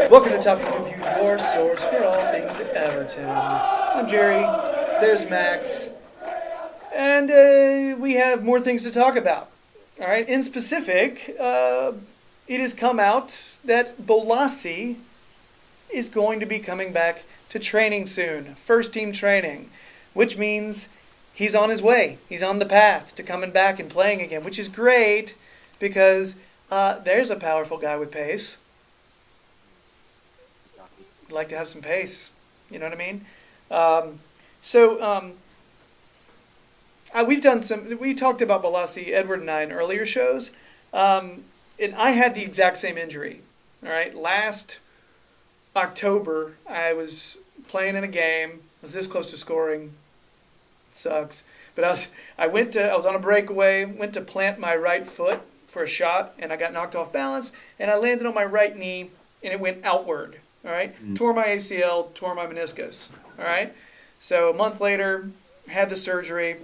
Welcome to Toffee, your source for all things Everton. I'm Gerry. There's Max. And we have more things to talk about. All right. In specific, it has come out that Bolasie is going to be coming back to training soon. First team training. Which means he's on his way. He's on the path to coming back and playing again, which is great because there's a powerful guy with pace. I'd like to have some pace. You know what I mean? We talked about Bolasie, Edward and I, in earlier shows. And I had the exact same injury. All right. Last October, I was playing in a game. Was this close to scoring. Sucks. But I was on a breakaway, went to plant my right foot for a shot, and I got knocked off balance, and I landed on my right knee, and it went outward. All right. Tore my ACL, tore my meniscus. All right. So a month later, had the surgery.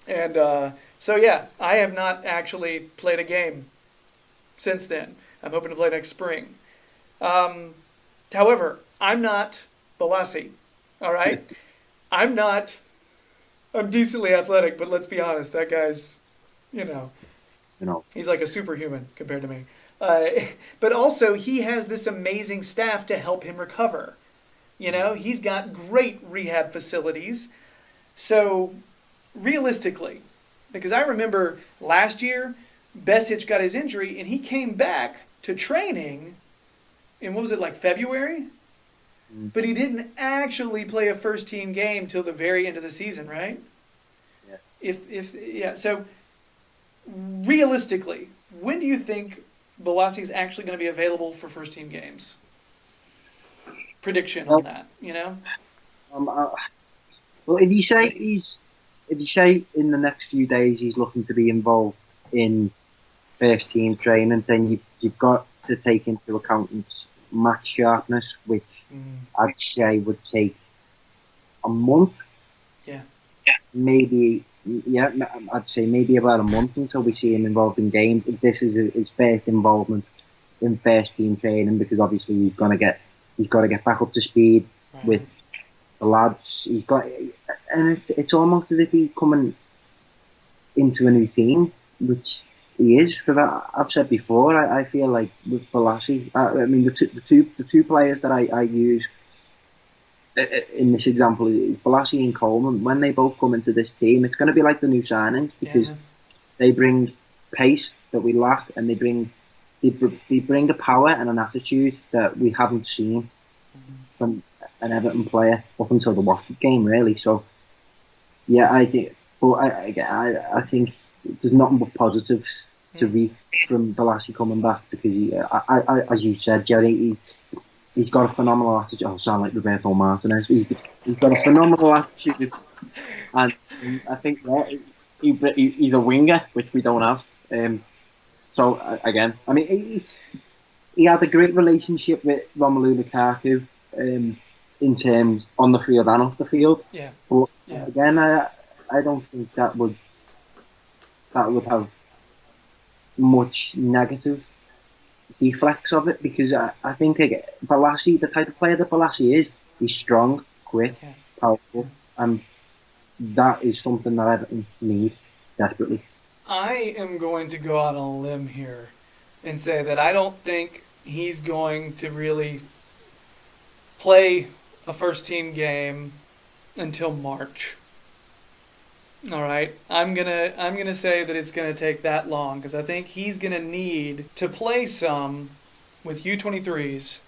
And I have not actually played a game since then. I'm hoping to play next spring. However, I'm not Bolasie. All right. I'm decently athletic, but let's be honest, that guy's, he's like a superhuman compared to me. But also, he has this amazing staff to help him recover. He's got great rehab facilities. So, realistically, because I remember last year, Besic got his injury, and he came back to training in, February? But he didn't actually play a first-team game till the very end of the season, right? Yeah. So, realistically, when do you think Bolasie is actually going to be available for first-team games? Prediction on that, Well, if you say in the next few days he's looking to be involved in first team training, then you've got to take into account his match sharpness, which I'd say would take a month. Yeah. Maybe. Yeah, I'd say maybe about a month until we see him involved in games. This is his first involvement in first team training, because obviously he's got to get back up to speed with the lads. It's almost as if he's coming into a new team, which he is. Because I've said before, I feel like with Bolasie, the two players that I use in this example, Bolasie and Coleman, when they both come into this team, it's going to be like the new signings, because they bring pace that we lack, and they bring a power and an attitude that we haven't seen from an Everton player up until the Watford game, really. So, yeah, I think there's nothing but positives to read from Bolasie coming back, because as you said, Gerry, he's got a phenomenal attitude. I sound like Roberto Martinez. He's got a phenomenal attitude, and I think he's a winger, which we don't have. He had a great relationship with Romelu Lukaku, in terms on the field and off the field. Yeah. But again, I don't think that would have much negative deflects of it, because I think Bolasie, the type of player that Bolasie is, he's strong, quick, powerful, and that is something that Everton need desperately. I am going to go out on a limb here and say that I don't think he's going to really play a first-team game until March. All right, I'm gonna say that it's gonna take that long, because I think he's gonna need to play some with U23s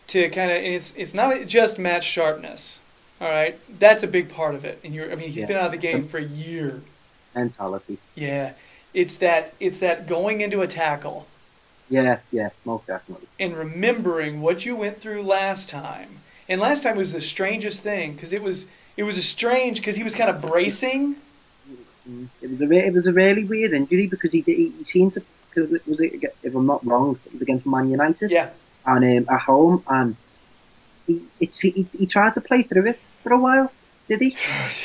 to kind of. It's not just match sharpness. All right, that's a big part of it. And he's been out of the game for a year. Mentality. Yeah, it's that going into a tackle. Yeah, most definitely. And remembering what you went through last time. And last time was the strangest thing, because it was strange because he was kind of bracing. It was a really weird injury, because he seemed to, if I'm not wrong, it was against Man United. Yeah. And at home, and he tried to play through it for a while, did he?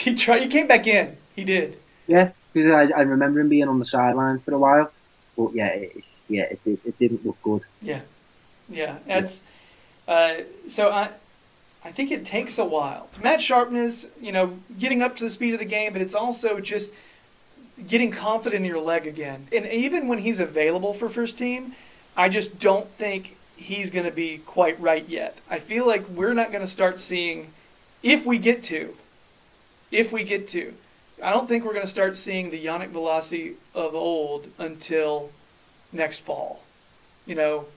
He came back in. He did. Yeah, because I remember him being on the sidelines for a while, but it didn't look good. Yeah. So I think it takes a while. It's match sharpness, getting up to the speed of the game, but it's also just getting confident in your leg again. And even when he's available for first team, I just don't think he's going to be quite right yet. I feel like we're not going to start seeing, if we get to, I don't think we're going to start seeing the Yannick Bolasie of old until next fall,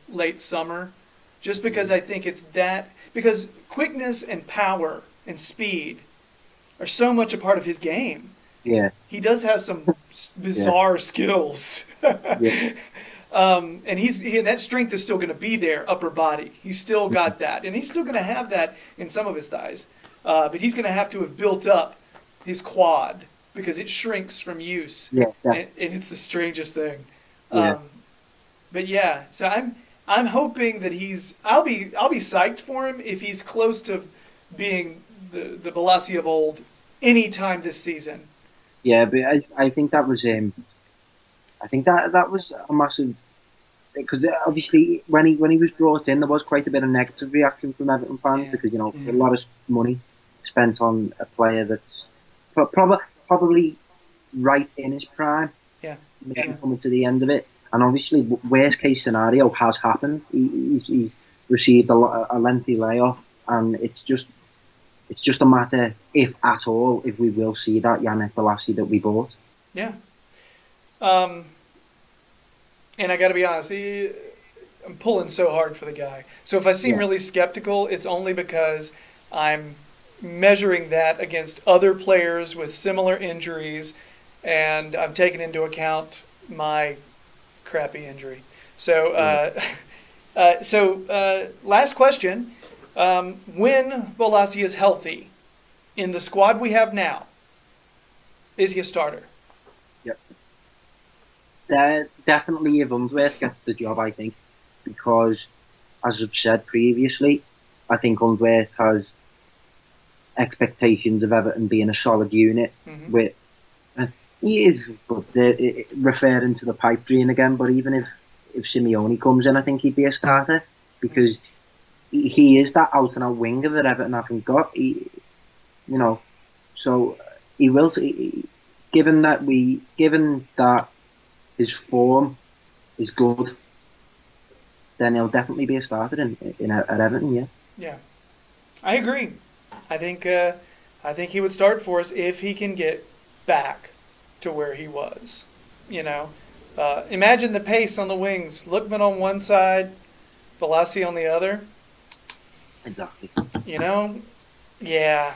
late summer, just because I think it's that, because quickness and power and speed are so much a part of his game. Yeah. He does have some bizarre skills. Yeah. And that strength is still going to be there, upper body. He's still got that. And he's still going to have that in some of his thighs. But he's going to have to have built up his quad because it shrinks from use. Yeah. And it's the strangest thing. Yeah. But yeah, so I'm hoping that I'll be psyched for him if he's close to being the Bolasie of old anytime this season. Yeah, but I think that was I think that was a massive, because obviously when he was brought in, there was quite a bit of negative reaction from Everton fans because a lot of money spent on a player that's probably right in his prime, maybe coming to the end of it, and obviously worst case scenario has happened. He's received a lengthy layoff, and it's just a matter, if at all, if we will see that Yannick Bolasie that we bought. Yeah. And I got to be honest, I'm pulling so hard for the guy. So if I seem really skeptical, it's only because I'm measuring that against other players with similar injuries, and I'm taking into account my crappy injury. So, last question. When Bolasie is healthy, in the squad we have now, is he a starter? Yep. Definitely if Unsworth gets the job, I think, because, as I've said previously, I think Unsworth has expectations of Everton being a solid unit. With he is, but referring to the pipe dream again. But even if Simeone comes in, I think he'd be a starter because he is that out and out winger that Everton haven't got. So he will. Given that his form is good, then he'll definitely be a starter at Everton. Yeah. Yeah, I agree. I think he would start for us if he can get back to where he was. Imagine the pace on the wings. Lookman on one side, Bolasie on the other. Exactly. Yeah.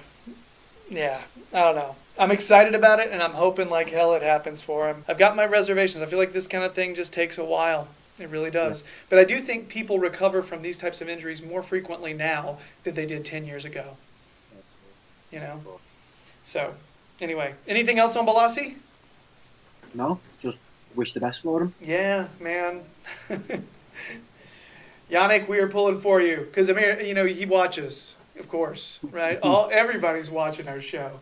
I don't know. I'm excited about it, and I'm hoping like hell it happens for him. I've got my reservations. I feel like this kind of thing just takes a while. It really does. Yeah. But I do think people recover from these types of injuries more frequently now than they did 10 years ago. So, anyway, anything else on Bolasie? No, just wish the best for him. Yeah, man. Yannick, we are pulling for you because he watches, of course, right? Everybody's watching our show.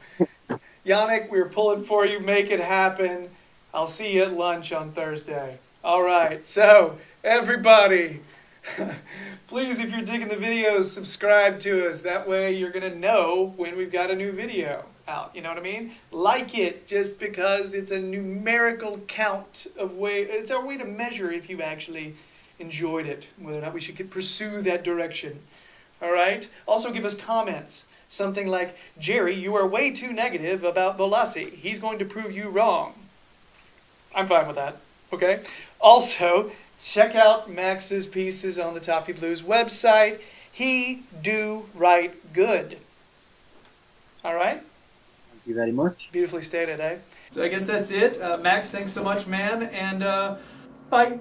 Yannick, we're pulling for you. Make it happen. I'll see you at lunch on Thursday. All right. So, everybody, please, if you're digging the videos, subscribe to us. That way you're going to know when we've got a new video out. You know what I mean? Like it just because it's a numerical count of it's our way to measure if you actually enjoyed it, whether or not we should pursue that direction. All right? Also give us comments. Something like, Gerry, you are way too negative about Bolasie. He's going to prove you wrong. I'm fine with that. Okay? Also, check out Max's pieces on the Toffee Blues website. He do write good. All right? Thank you very much. Beautifully stated, eh? So I guess that's it. Max, thanks so much, man. And bye.